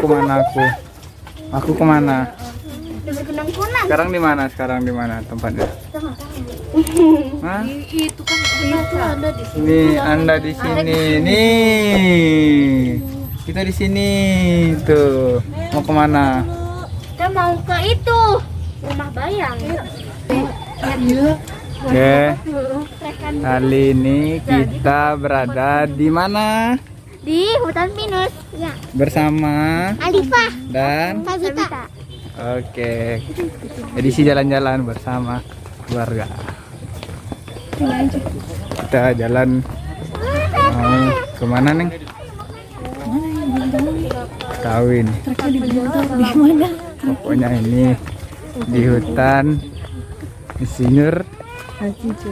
kemana aku? Aku kemana? Sekarang di mana? Sekarang di mana tempatnya? Hah? Itu kan itu ada di sini. Nih, Anda di sini. Nih. Kita di sini. Tuh. Mau kemana? Kita mau ke itu rumah bayang. Oke. Kali ini kita berada di mana? Di hutan pinus. Ya. Bersama Alifah dan Kavita. oke. Edisi jalan-jalan bersama keluarga. Kita jalan mau kemana neng? Kawin. Pokoknya ini di hutan Insinyur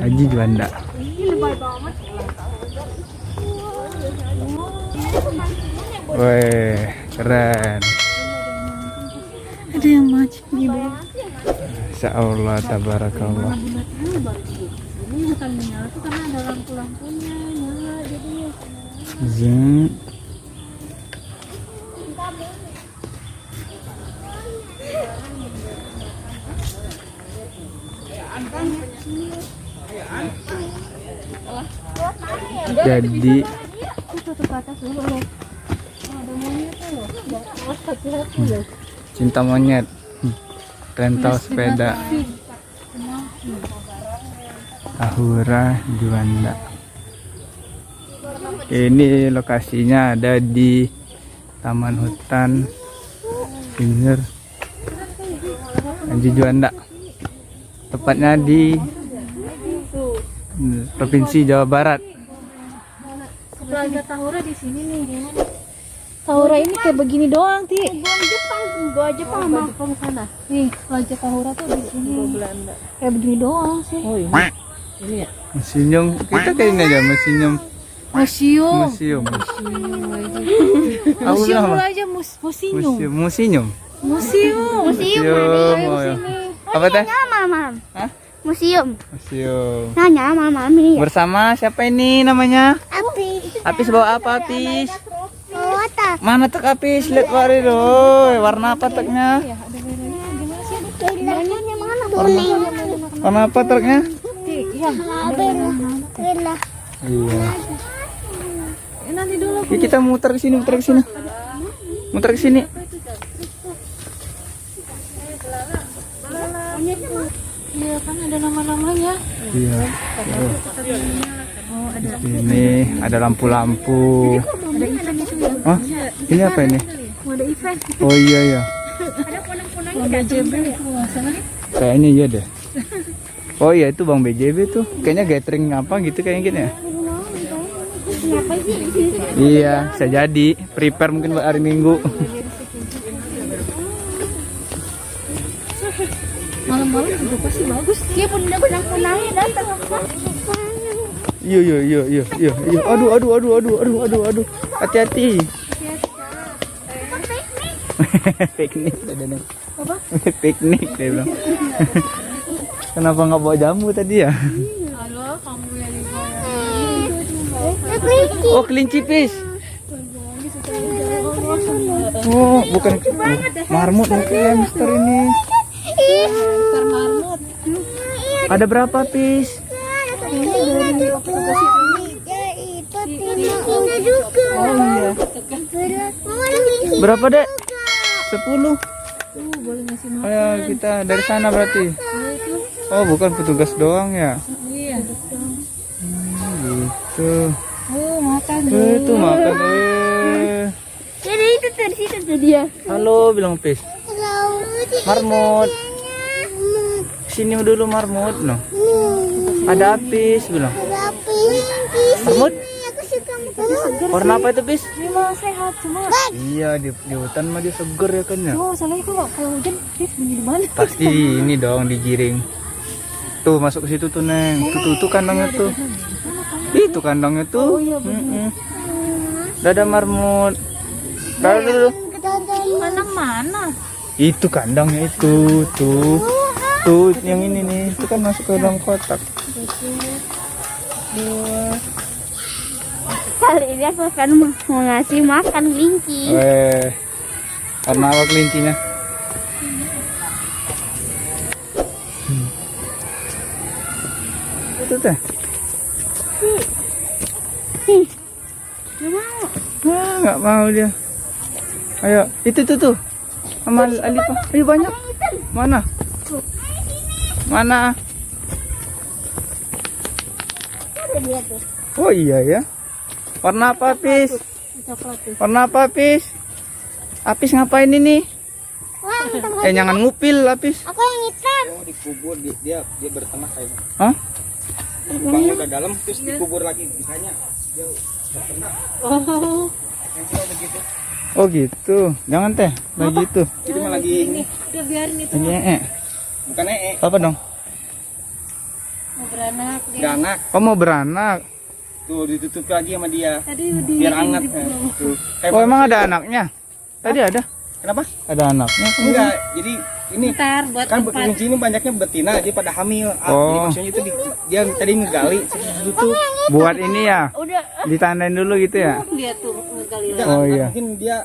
Haji Juanda. Wih, keren. Ada yang macet gitu. Insya Allah, tabarakallah. Ini bukan menyala tuh karena ada lampu-lampunya nyala jadi. Zing. Jadi cinta monyet, rental sepeda, Ahura Juanda. Ini lokasinya ada di Taman Hutan Insinyur Haji Juanda, tepatnya di Provinsi Jawa Barat. Plaza Tahura di sini nih. Tahura ini kayak begini doang, Ti. Gua Jepang sama Jepang sana. Nih, Plaza Tahura tuh di sini. Belanda. Kayak begini doang sih. Oh ini ya. Museum, kita kayak ini aja museum. Museum. Aku Museum bilang apa? aja museum. Museum. Museum. Oh, ya. Apa teh? Mama. Hah? Museum. Museum. Nanya mama ini. Bersama siapa ini namanya? Apis. Apis bawa apa Apis? Oh, tak. Mana tek Apis? Lihat wari loh. Warna apa teknya? Warnanya mana? Kuning. Warna apa teknya? Merah. Iya. Nanti dulu. Ya, kita muter ke sini, muter ke sini. Muter ke sini. Iya kan ada nama-namanya. Iya. Ini ada lampu-lampu. Ada event itu ya. Oh, ini apa ini? Ada event. Oh iya ya. Ada ponang-ponangnya. BJB itu masalah. Kayaknya iya deh. Oh iya itu Bang BJB tuh. Kayaknya gathering apa gitu kayaknya gini ya. Siapa sih di sini? Iya, bisa jadi. Prepare mungkin buat hari Minggu. Malam-malam juga pasti bagus. Dia punya ponang-ponangnya datang. Iya. Aduh. Hati-hati. Piknik Apa? Piknik dia bilang. Kenapa nggak bawa jamu tadi ya? Halo, kamu yang di Oh, kelinci Pis. Oh, bukan marmut mungkin hamster ini. Besar marmut. Ada berapa Pis? Oh iya. Berapa dek? 10. Boleh ngasih makan. Ayo kita dari sana berarti. Oh bukan petugas doang ya? Iya. Gitu. Oh, makan. Itu makan. Jadi itu dari situ tuh dia. Halo bilang Pis. Marmut. Sini dulu marmut no. Ada Apis bilang. Marmut. Warna apa itu Pis? Dia mau sehat semua. Iya di hutan mah dia seger ya kan ya. Oh, masalahnya kalau hujan dia bunyi di mana? Pasti ini dong digiring. Tuh masuk ke situ tuh Neng. Tuh kandangnya tuh. Itu kandangnya tuh. Dadah marmut. Dadah dulu. Mana? Itu kandangnya itu tuh. Tuh yang ini nih. Itu kan masuk ke dalam kotak. Kali ini aku akan mengasih makan kelinci. Weh. Warna apa kelincinya? Itu teh. Nggak mau. Wah, nggak mau dia. Ayo, itu tuh. Sama Alifa. Ayo banyak. Mana? Mana? Ada dia tuh. Oh iya ya. Warna apa, Apis? Coklat tuh. Warna apa, Apis? Apis ngapain ini? Wah, Jangan ngupil, Apis. aku yang hitam. Oh, dikubur dia bertengah kayaknya. Hah? Lubangnya udah dalam terus dikubur lagi bisanya. Dia bertengah. Oh. Yang kalau begitu. Oh gitu. Jangan teh. Begitu. Jadi mah lagi Ini udah biarin itu. Lagi bukan Apa dong? Mau beranak dia. beranak. Oh mau beranak. Tuh ditutup lagi sama dia. Tadi di Biar hangat. Tuh. Kayak Oh emang ada anaknya? Tadi ada? kenapa? Ada anaknya? Enggak. Jadi ini Ntar buat kan tempat. kelinci ini banyaknya betina dia pada hamil. Oh. Jadi maksudnya itu dia tadi ngegali terus ditutup. Buat ini ya? Udah Ditandain dulu gitu ya? dia tuh ngegali Udah, Oh, iya. mungkin dia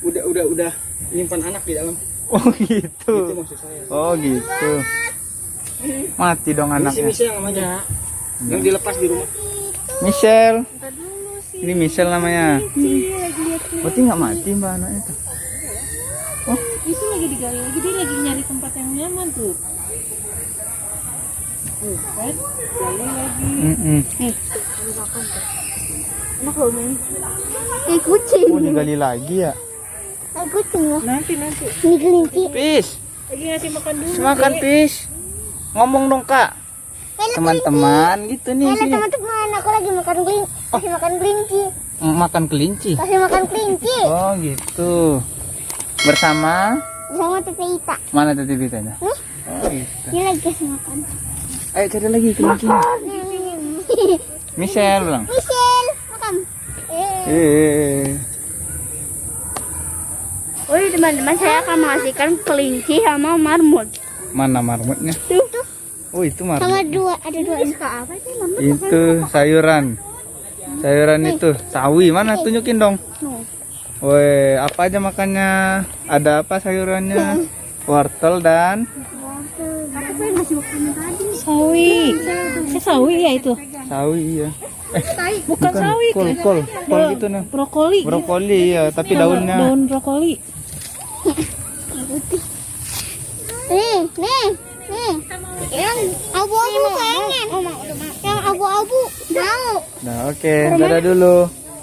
udah nyimpan anak di dalam. Oh gitu. Itu maksud saya. Oh gitu. Mati dong Ini si anaknya. Michelle namanya. Yang dilepas di rumah. Michelle. Ntar dulu sih. Ini Michelle namanya. Lagi lihat tuh. Berarti nggak mati mbak anaknya tuh. Itu lagi digali lagi, dia lagi nyari tempat yang nyaman tuh. Tuh kan, gali lagi. Nih, ada makan tuh. Enak loh men. Kayak kucing. Oh digali lagi ya? Kayak kucing loh. Nanti. Ini kelinci. Pis. Lagi ngasih makan dulu. Makan Pis. Ngomong dong kak. Teman-teman gitu nih Halo sini. teman-teman, aku lagi makan kelinci. Kasih makan kelinci. Makan kelinci. Kasih makan kelinci. Oh gitu. Bersama Sama Tete Ita. mana tadi beritanya? Nih, Oh gitu. ini lagi kasih makan. Ayo cari lagi kelincinya. Michelle bilang. Michelle, makan. Oh teman-teman, saya akan mengasihkan kelinci sama marmut. Mana marmutnya? Tuh, Oh itu marmut. sama ada dua. Apa sih marmut? Itu sayuran. Sayuran itu sawi. Mana tunjukin dong. Woi, apa aja makannya? Ada apa sayurannya? Wortel dan Aku pengen ngasih makan tadi. Sawi. Sawi ya itu. sawi iya. Bukan sawi. Kol gitu nih. Brokoli. Brokoli ya, tapi daunnya. Daun brokoli. Nih. Yang abu-abu pengen. Yang abu-abu mau. Nah, oke. Dadah dulu.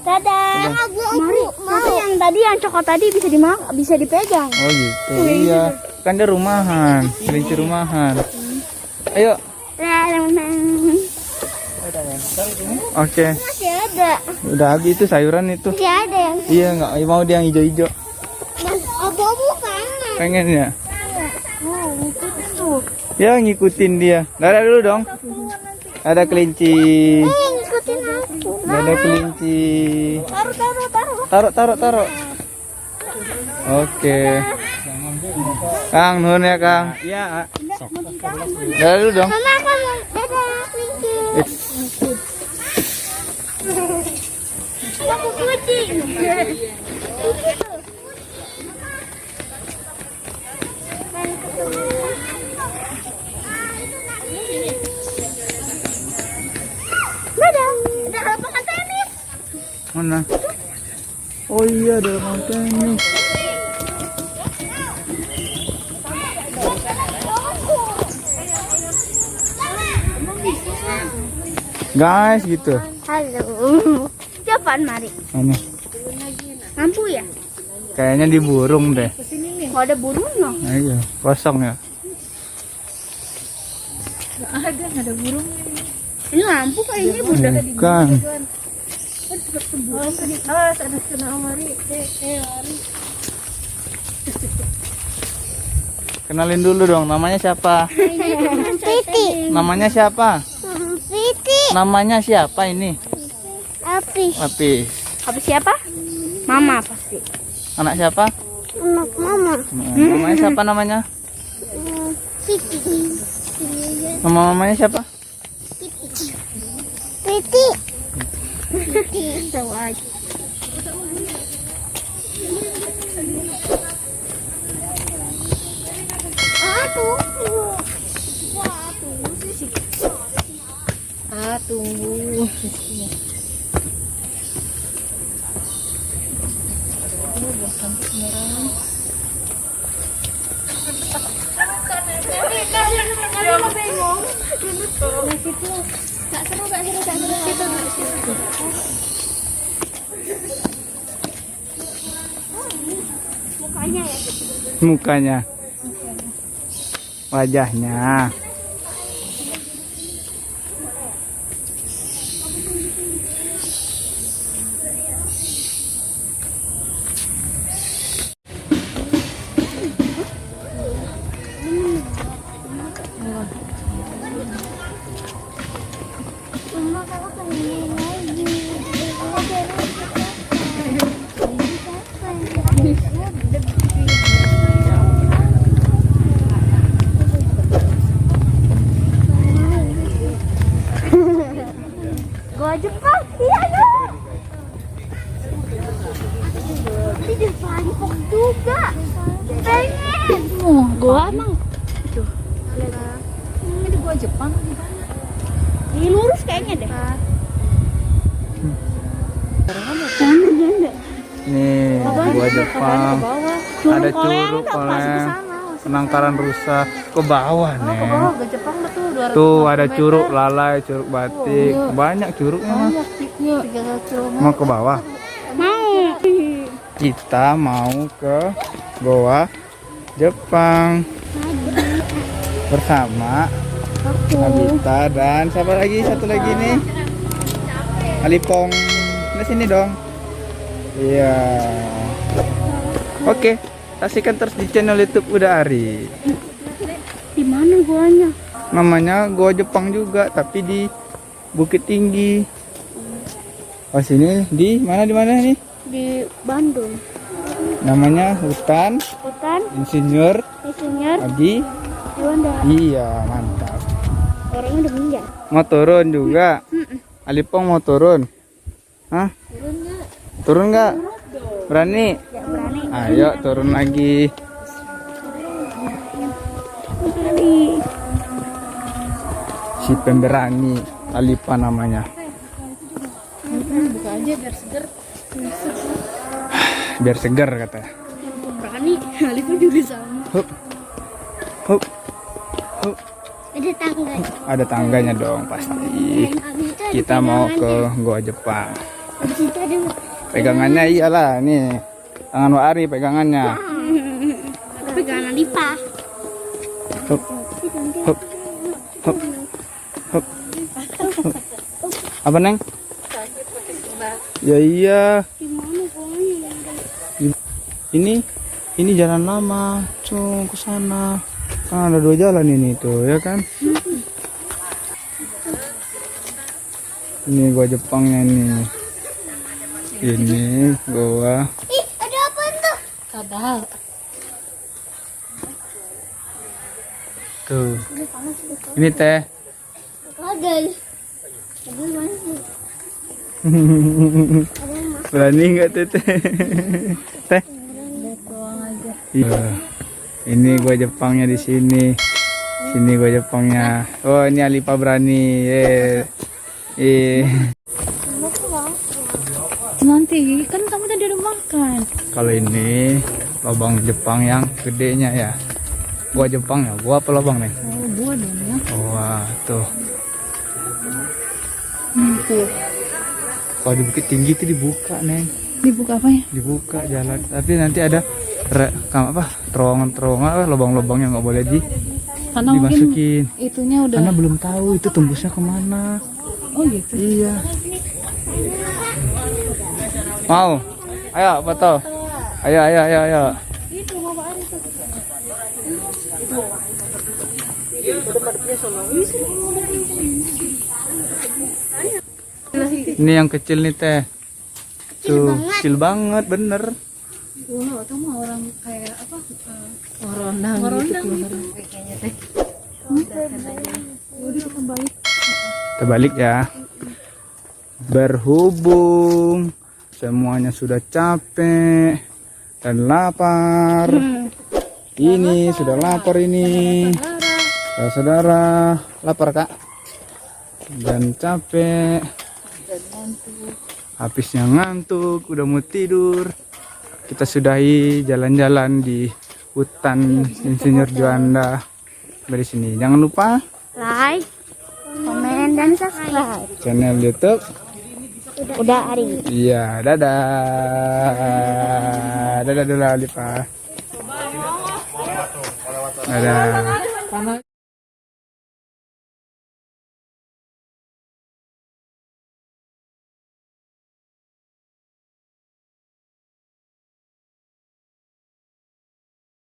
Dadah. Yang abu-abu mau. Tapi yang tadi yang coklat tadi bisa bisa dipegang. Oh gitu. Iya. Kan dia rumahan, kelinci rumahan. Ayo. Oke. Masih ada. Udah habis itu sayuran itu. Masih ada yang Iya, nggak mau dia yang hijau-hijau. abu-abu pengen. Pengen ya? Oh, itu. Ya ngikutin dia. Dadah dulu dong. Ada kelinci. Ngikutin aku. Ada kelinci. Taruh. Oke. Kang, nuhun ya Kang. Iya. Dadah dulu dong. Mama aku mau dadah kelinci. Aku kucing. Dadah. Ada lapangan tenis. Mana? Oh iya, ada lapangan tenis. Guys, gitu. Halo. Apaan mari? Mana? Lampu ya? Kayaknya di burung deh. Kok ada burung no? Nah, iya, kosong ya. Ada burung. Ini lampu kayaknya udah. Bukan. Ada kena lari. Lari. Kenalin dulu dong, namanya siapa? Titi. Namanya siapa? Titi. Namanya siapa ini? Api. Apis. Habis siapa? Mama pasti. Anak siapa? Anak mama. Namanya siapa namanya? Titi. Nama mamanya siapa? Titi. Tahu aja. Tunggu. Mukanya, wajahnya. Gua Jepang, iya dong. Di depan kok juga. Pengen. Gua emang. Itu. Ini gua Jepang. Ini lurus kayaknya deh. Nih, gua Jepang. Ada curug oleh penangkaran rusa ke bawah nih. Oh, gua Jepang betul 200. Tuh ada curug lalai, curug batik, banyak curugnya mah. Yuk, 3 km. Mau ke bawah? Mau. Kita mau ke Goa Jepang bersama Nabita dan siapa lagi? Satu lagi nih, Alipong. Di sini dong. Iya. Oke, saksikan terus di channel YouTube Uda Ari. Di mana guanya? Namanya Goa Jepang juga, tapi di Bukit Tinggi. Oh sini di mana nih? Di Bandung. Namanya hutan Hutan Insinyur Insinyur Adi. Juanda. Iya mantap. Orangnya udah meninggal. Mau turun juga? Alipong mau turun? Hah? Turun nggak? Berani? Ya berani. Ayo turun lagi. Si pemberani Alipa namanya. Buka aja biar seger. Biar segar katanya. Berani. Alifnya juga sama. Hup. Hup. Hup. Ada tangga. Ada tangganya dong pasti. Abis itu ada Kita mau ke pegangannya. Goa Jepang. Abis itu ada Pegangannya iyalah nih. Tangan Wak Ari pegangannya. pegangan Lipa. Hup. Hup. Hup. Hup. Hup. Apa Neng? Ya iya. Gimana guanya? Ini jalan lama, cung ke sana. Kan ada 2 jalan ini tuh, ya kan? Ini Goa Jepangnya nih. Ini Goa. Ih, ada apa tuh? Kadal. Tuh. Ini teh. Kadal. Kadal mana sih? Berani nggak teh? Teh. Doang aja. Iya. Ini Goa Jepangnya di sini. Sini Goa Jepangnya. Oh, ini Alipa berani. Nanti kan kamu tadi udah makan. Kalau ini lubang Jepang yang gedenya ya. Gua Jepang ya. Gua apa lubang nih? Oh, buah dong ya. Wah, tuh. Tuh. Kalau di Bukit Tinggi itu dibuka, Neng. Dibuka apa ya? Dibuka jalan. Tapi nanti ada terowongan-terowongan, lubang-lubang yang nggak boleh Karena mungkin dimasukin. itunya udah. Karena belum tahu itu tembusnya kemana. Oh gitu. Iya. Mau? Ayo foto. Ayo. Ini yang kecil nih teh. Tuh, kecil banget bener. Wow, itu mah orang kayak apa? Orang gitu keluar. Kayaknya teh. Udah kembali. Terbalik ya. Berhubung semuanya sudah capek dan lapar, Ini sudah lapar ini. Saudara, lapar kak dan capek. Habisnya ngantuk, udah mau tidur. Kita sudahi jalan-jalan di hutan Insinyur Juanda. Dari sini jangan lupa Like, komen, dan subscribe. channel YouTube. Udah Ari. Iya, dadah. Dadah dulu Alifa. Dadah.